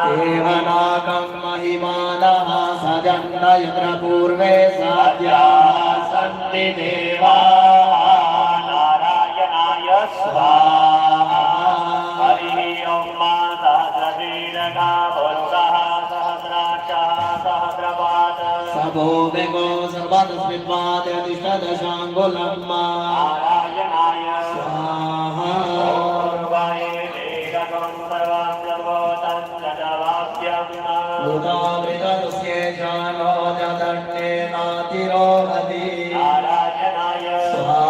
देवनागं महिमानः सजन्त यत्र पूर्वे साध्याः सन्ति देवाः नारायणाय स्वाहा हरिः ॐ सहस्रशीर्षका पुरुषः सहस्राक्षः सहस्रपाद सभो वेगो सर्वतस्मिन्वाद्यतिष्ठदशाङ्गुलं नारायणाय स्वाहा भूतामृतस्य जानो जगन्ने नातिरोहति नारायणाय स्वाहा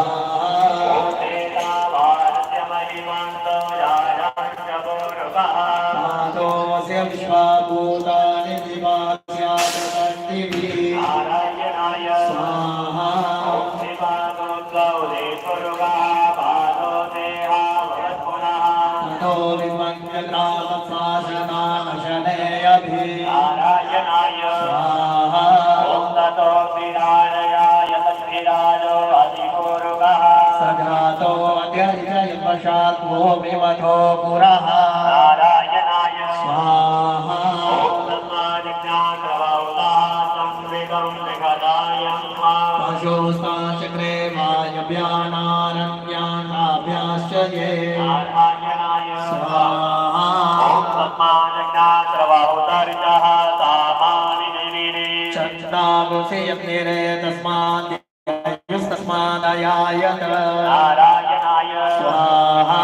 मातोऽस्य विश्वाभूतानि दिवास्यादन्तिभिः नारायणाय स्वाहा नारायणाय स्वाहा ततो विराजयाय तद्विराजो अधिपूर्वः सजातो अध्ययपशात्मो विमथो पुरः नारायणाय स्वाहा पशुस्ताचक्रे वायव्यानारण्यानाभ्याश्च ये नारायणाय स्वाहा चन्दागुषे यज्ञिरे तस्मादयायत नारायणाय स्वाहा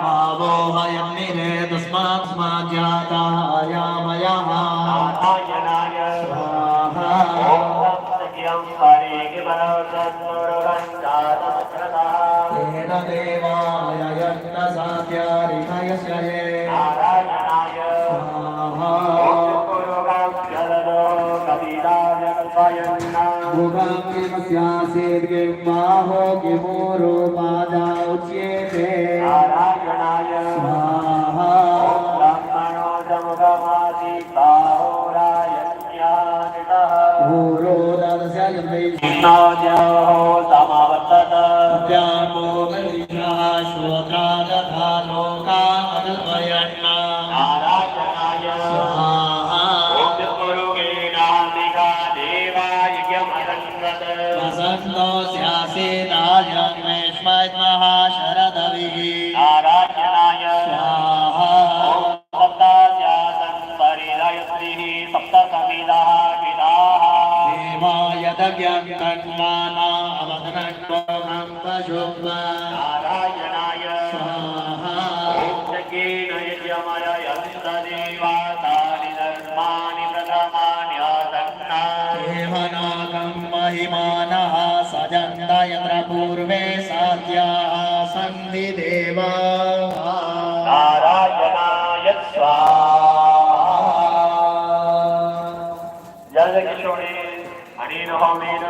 भावो हयज्ञिरे तस्माज्जातायामयः नारायणाय स्वाहा तेन देवाय यज्ञसाध्यारिषयस्य ये नारायणाय स्वाहा मुखं किमस्यासीत् किं बाहो किमूरो पादा उच्येते नारायणाय स्वाहा ब्रह्मणो जमुखमासीत् बाहोरायज्ञानितः भूरो ददस्य समावर्तत व्यापो मलिषः श्रोत्रादथा लोकामन्वयन् नारायणाय स्वाहा वसन्तो स्यासीदायन्मेष्मद्मः शरदविः नारायणाय स्वाहा सप्तास्यासन् परिरयस्त्रिः सप्तसमिदः विदाः देवायदव्यं तन्माना अवदनत्वं पशुः नारायणाय स्वाहा यज्ञेन यज्ञमयन्तदेवातानि धर्माणि प्रथमानि आसन्ना देवनागं महिमानः सजन्त यत्र पूर्वे साध्याः सन्ति देवाः नारायणाय स्वाहा जल किशोरे हरिर्होमेन